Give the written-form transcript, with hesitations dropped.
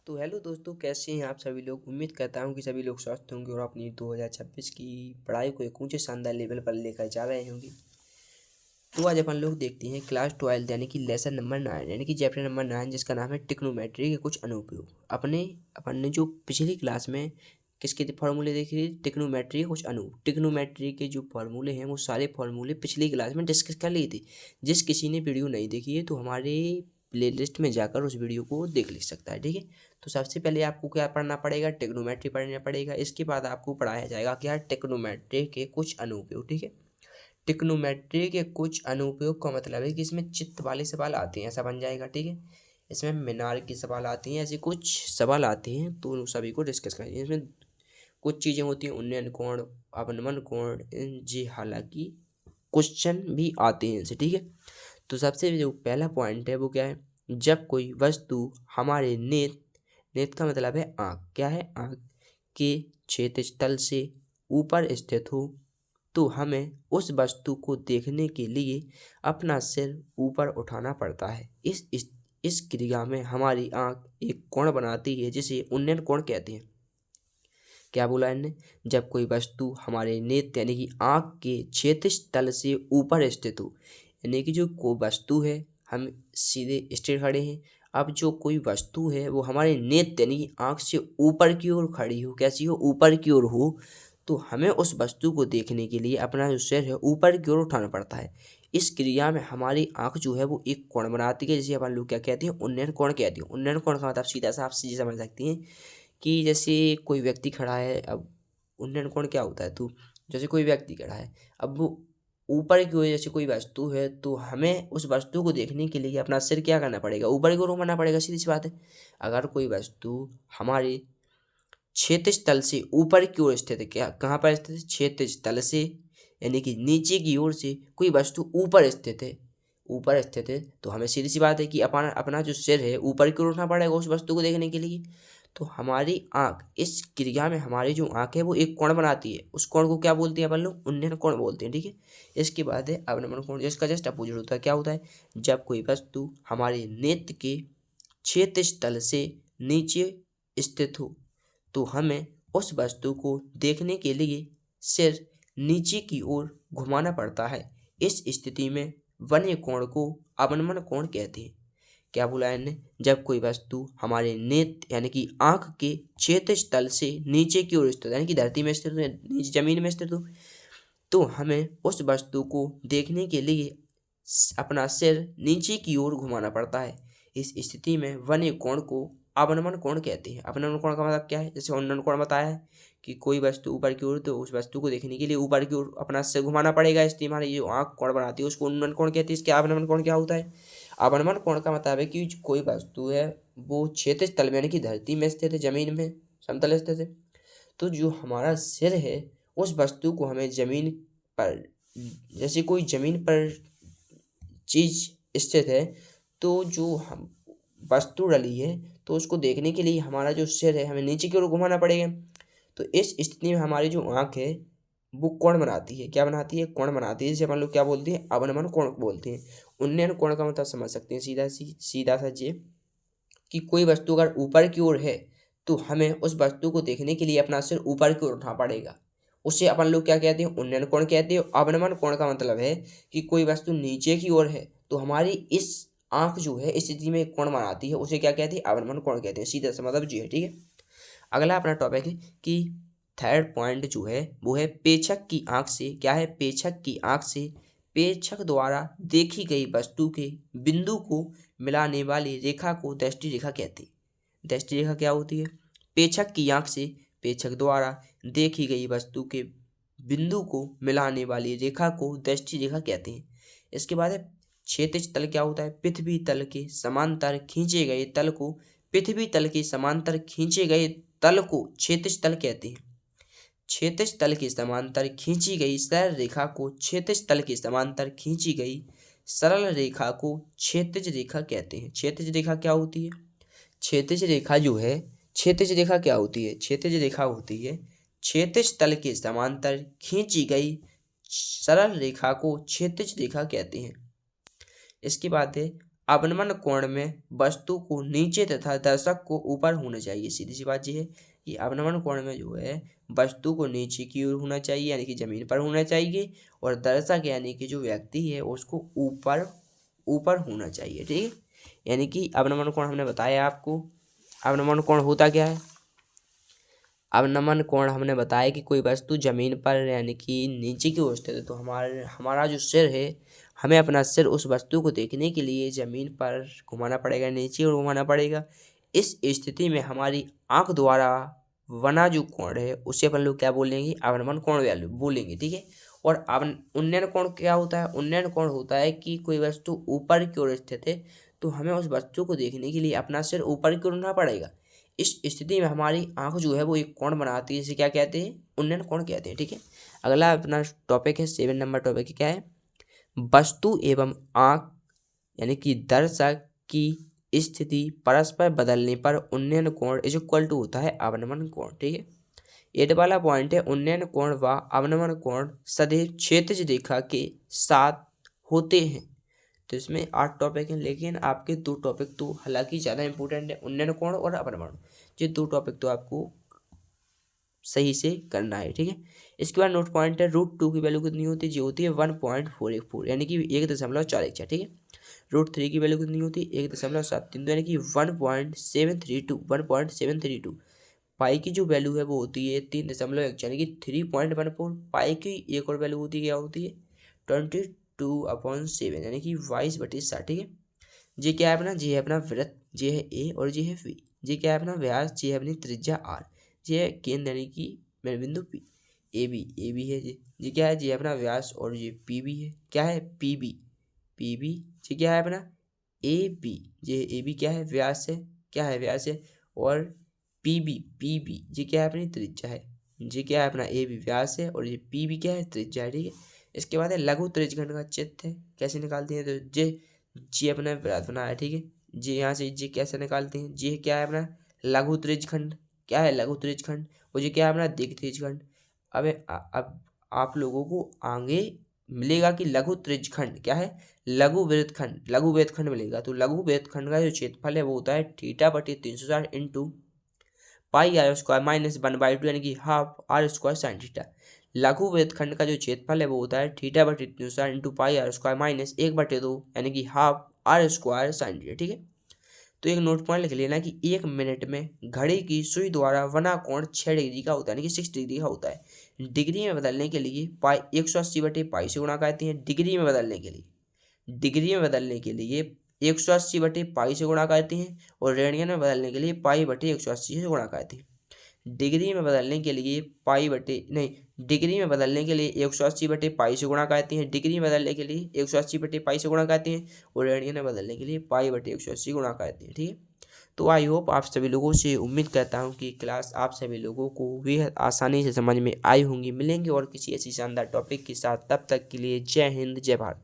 तो हेलो दोस्तों, कैसे हैं आप सभी लोग। उम्मीद करता हूं कि सभी लोग स्वस्थ होंगे और अपनी 2026 की पढ़ाई को एक ऊंचे शानदार लेवल पर लेकर जा रहे होंगे। तो आज अपन लोग देखते हैं क्लास 12 यानी कि लेसन नंबर 9 यानी कि चैप्टर नंबर 9 जिसका नाम है टिक्नोमेट्री के कुछ अनुप्रयोग। अपन ने जो पिछली क्लास में किसके फॉर्मूले देखे थे, टिक्नोमेट्री के कुछ टिक्नोमेट्री के जो फॉर्मूले हैं वो सारे फॉर्मूले पिछली क्लास में डिस्कस कर लिए थे। जिस किसी ने वीडियो नहीं देखी है तो हमारे प्लेलिस्ट में जाकर उस वीडियो को देख ले सकता है, ठीक है। तो सबसे पहले आपको क्या पढ़ना पड़ेगा, टिक्नोमेट्री पढ़ना पड़ेगा। इसके बाद आपको पढ़ाया जाएगा क्या, टिक्नोमेट्री के कुछ अनुप्रयोग, ठीक है। टिक्नोमेट्री के कुछ अनुप्रयोग का मतलब है कि इसमें चित्त वाले सवाल आते हैं, ऐसा बन जाएगा, ठीक है। इसमें मीनार के सवाल आते हैं, ऐसे कुछ सवाल आते हैं तो उन सभी को डिस्कस करेंगे। इसमें कुछ चीज़ें होती हैं, उन्नयन कोण, अवनमन कोण, जी हालांकि क्वेश्चन भी आते हैं इनसे, ठीक है। तो सबसे जो पहला पॉइंट है वो क्या है, जब कोई वस्तु हमारे नेत्र का मतलब है आँख, क्या है, आँख के क्षैतिज तल से ऊपर स्थित हो तो हमें उस वस्तु को देखने के लिए अपना सिर ऊपर उठाना पड़ता है। इस क्रिया में हमारी आँख एक कोण बनाती है जिसे उन्नयन कोण कहते हैं। क्या बोला इनने, जब कोई वस्तु हमारे नेत्र यानी कि आँख के क्षैतिज तल से ऊपर स्थित हो, यानी कि जो कोई वस्तु है, हम सीधे स्ट्रेट खड़े हैं। अब जो कोई वस्तु है वो हमारे नेत्र यानी कि आँख से ऊपर की ओर खड़ी हो, कैसी हो, ऊपर की ओर हो, तो हमें उस वस्तु को देखने के लिए अपना जो सिर है ऊपर की ओर उठाना पड़ता है। इस क्रिया में हमारी आँख जो है वो एक कोण बनाती है जिसे अपन लोग क्या कहते हैं, उन्नयन कोण कहते हैं। उन्नयन कोण का मतलब सीधा सा आप सीधे समझ सकते हैं कि जैसे कोई व्यक्ति खड़ा है, अब उन्नयन कोण क्या होता है, तो जैसे कोई व्यक्ति खड़ा है, अब वो ऊपर की ओर जैसे कोई वस्तु है तो हमें उस वस्तु को देखने के लिए अपना सिर क्या करना पड़ेगा, ऊपर की ओर घुमाना पड़ेगा, सीधी सी बात है। अगर कोई वस्तु हमारे क्षैतिज तल से ऊपर की ओर स्थित है, क्या कहाँ पर स्थित है, क्षैतिज तल से यानी कि नीचे की ओर से कोई वस्तु ऊपर स्थित है तो हमें सीधी सी बात है कि अपना जो सिर है ऊपर की ओर उठना पड़ेगा उस वस्तु को देखने के लिए। तो हमारी आँख, इस क्रिया में हमारी जो आँख है वो एक कोण बनाती है। उस कोण को क्या बोलते हैं अपन लोग, उन्नयन कोण बोलते हैं, ठीक है। इसके बाद है अवनमन कोण, जिसका जस्ट अपोजिट होता है। क्या होता है, जब कोई वस्तु हमारे नेत्र के क्षैतिज तल से नीचे स्थित हो तो हमें उस वस्तु को देखने के लिए सिर नीचे की ओर घुमाना पड़ता है। इस स्थिति में बने कोण को अवनमन कोण कहते हैं। क्या बोला इन्हें, जब कोई वस्तु हमारे नेत्र यानी कि आँख के क्षैतिज तल से नीचे की ओर स्थित यानी कि धरती में स्थित हो, नीचे जमीन में स्थित हो, तो हमें उस वस्तु को देखने के लिए अपना सिर नीचे की ओर घुमाना पड़ता है। इस स्थिति में बने कोण को अवनमन कोण कहते हैं। अवनमन कोण का मतलब क्या है, जैसे उन्नयन कोण बताया है कि कोई वस्तु ऊपर की ओर, तो उस वस्तु को देखने के लिए ऊपर की ओर अपना सिर घुमाना पड़ेगा, इसलिए हमारी जो आँख कोण बनाती है उसको उन्नयन कोण कहते हैं। इसके अवनमन कोण क्या होता है, अवनमन कोण का मतलब है कि कोई वस्तु है वो क्षैतिज तल में यानी कि धरती में स्थित है, जमीन में समतल स्थित है, तो जो हमारा सिर है उस वस्तु को हमें जमीन पर, जैसे कोई जमीन पर चीज स्थित है तो जो हम वस्तु डली है तो उसको देखने के लिए हमारा जो सिर है हमें नीचे की ओर घुमाना पड़ेगा। तो इस स्थिति में हमारी जो आँख है वो कोण बनाती है, क्या बनाती है, कोण बनाती है, जिसे अपन लोग क्या बोलते हैं, अवनमन कोण बोलते हैं। उन्नयन कोण का मतलब समझ सकते हैं, सीधा सा ये कि कोई वस्तु अगर ऊपर की ओर है तो हमें उस वस्तु को देखने के लिए अपना सिर ऊपर की ओर उठाना पड़ेगा, उसे अपन लोग क्या कहते हैं, उन्नयन कोण कहते हैं। अवनमन कोण का मतलब है कि कोई वस्तु नीचे की ओर है तो हमारी इस आँख जो है इस स्थिति में एक कोण बनाती है, उसे क्या कहते हैं, अवनमन कोण कहते हैं। सीधा सा मतलब जी है, ठीक है। अगला अपना टॉपिक है कि थर्ड पॉइंट जो है वो है पेचक की आँख से, क्या है, पेचक की आँख से पेचक द्वारा देखी गई वस्तु के बिंदु को मिलाने वाली रेखा को दृष्टि रेखा कहते हैं। दृष्टि रेखा क्या होती है, पेचक की आँख से पेचक द्वारा देखी गई वस्तु के बिंदु को मिलाने वाली रेखा को दृष्टि रेखा कहते हैं। इसके बाद है क्षैतिज तल, क्या होता है, पृथ्वी तल के समांतर खींचे गए तल को, पृथ्वी तल के समांतर खींचे गए तल को क्षैतिज तल कहते हैं। क्षैतिज तल के समांतर खींची गई सरल रेखा को, क्षैतिज तल के समांतर खींची गई सरल रेखा को क्षैतिज रेखा कहते हैं। क्षैतिज रेखा क्या होती है, क्षैतिज रेखा जो है, क्षैतिज रेखा क्या होती है, क्षैतिज रेखा होती है क्षैतिज तल के समांतर खींची गई सरल रेखा को क्षैतिज रेखा कहते हैं। इसके बाद है अवनमन कोण में वस्तु को नीचे तथा दर्शक को ऊपर होना चाहिए। सीधी सी बात ये है कि अवनमन कोण में जो है वस्तु को नीचे की ओर होना चाहिए यानी कि जमीन पर होना चाहिए, और दर्शक यानी कि जो व्यक्ति है उसको ऊपर ऊपर होना चाहिए। ठीक है, यानी कि अवनमन कोण हमने बताया आपको। अवनमन कोण होता क्या है? अवनमन कोण हमने बताया कि कोई वस्तु जमीन पर यानी कि नीचे की ओर स्थित है, तो हमारा जो सिर है, हमें अपना सिर उस वस्तु को देखने के लिए जमीन पर घुमाना पड़ेगा, नीचे और घुमाना पड़ेगा। इस स्थिति में हमारी आंख द्वारा बना जो कोण है उसे अपन लोग क्या बोलेंगे? अवनमन कोण वैल्यू बोलेंगे। ठीक है, और उन्नयन कोण क्या होता है? उन्नयन कोण होता है कि कोई वस्तु ऊपर की ओर स्थित है तो हमें उस वस्तु को देखने के लिए अपना सिर ऊपर की ओर होना पड़ेगा। इस स्थिति में हमारी आंख जो है वो एक कोण बनाती है, इसे क्या कहते हैं? उन्नयन कोण कहते हैं। ठीक है, अगला अपना टॉपिक है 7 नंबर टॉपिक क्या है? वस्तु एवं आंख यानी कि दर्शक की स्थिति परस्पर बदलने पर उन्नयन कोण इज इक्वल टू होता है अवनमन कोण। ठीक है, 8 वाला पॉइंट है, उन्नयन कोण व अवनमन कोण सदैव क्षैतिज रेखा के साथ होते हैं। तो इसमें 8 टॉपिक हैं, लेकिन आपके 2 टॉपिक तो हालांकि ज़्यादा इंपॉर्टेंट है, उन्नयन कोण और अवनमन। ये 2 टॉपिक तो आपको सही से करना है। ठीक है, इसके बाद नोट पॉइंट है, √2 की वैल्यू कितनी होती है? जो होती है 1.414 यानी कि 1.414। ठीक है, √3 की वैल्यू कितनी होती है? 1.732 यानी कि 1.732। पाई की जो वैल्यू है वो होती है 3.1 यानी कि 3.14। पाई की एक और वैल्यू होती है, क्या होती है? 22/7 यानी कि 22/7। ठीक है, ये क्या है अपना? ये है अपना वृत्त, ये है ए और ये है वी। ये क्या है अपना? व्यास, ये है अपनी त्रिज्या आर, ये है केंद्र यानी कि बिंदु पी। ए बी है, ये क्या है? ये अपना व्यास, और ये पी बी है, क्या है? P B. ये क्या है अपना? A B. ये ए बी क्या है? व्यास है, क्या है? व्यास है। और पी बी ये क्या है? अपनी त्रिज्या है। ये क्या है अपना? ए बी व्यास है, और ये पी बी क्या है? त्रिज्या है। ठीक है, इसके बाद है लघु त्रिज्यखंड का चित्र है, कैसे निकालते हैं? तो जे अपना वृत्त बना है। ठीक है, जे यहाँ से जे कैसे निकालते हैं? जे क्या है अपना? लघु त्रिज्यखंड, क्या है? लघु त्रिज्यखंड। और ये क्या है अपना? दीर्घ त्रिज्यखंड। अब आप लोगों को आगे मिलेगा कि लघु त्रिज्यखंड क्या है? लघु वृत्तखंड मिलेगा। तो लघु वृत्तखंड का जो क्षेत्रफल है वो होता है θ/360 इंटू πr² -1/2 यानी कि हाफ r² sin थीटा। लघु वृत्तखंड का जो क्षेत्रफल है वो होता है θ/360 इंटू πr² -1/2 यानी कि हाफ r² sin थीटा। ठीक है, तो एक नोट पॉइंट लिख लेना कि 1 मिनट में घड़ी की सुई द्वारा बना कोण 6 डिग्री का होता है, यानी कि 6 डिग्री का होता है। डिग्री में बदलने के लिए 180/π से गुणा करते हैं। डिग्री में बदलने के लिए 180/π से गुणा करते हैं, और रेडियन में बदलने के लिए π/180 से गुणा करते हैं। डिग्री में बदलने के लिए 180/π से गुणा करते हैं। डिग्री में बदलने के लिए 180/π से गुणा करते हैं, और रेडियन में बदलने के लिए π/180 गुणा करते हैं। ठीक है, तो आई होप आप सभी लोगों से उम्मीद करता हूँ कि क्लास आप सभी लोगों को बेहद आसानी से समझ में आई होंगी। मिलेंगे और किसी ऐसी शानदार टॉपिक के साथ, तब तक के लिए जय हिंद जय भारत।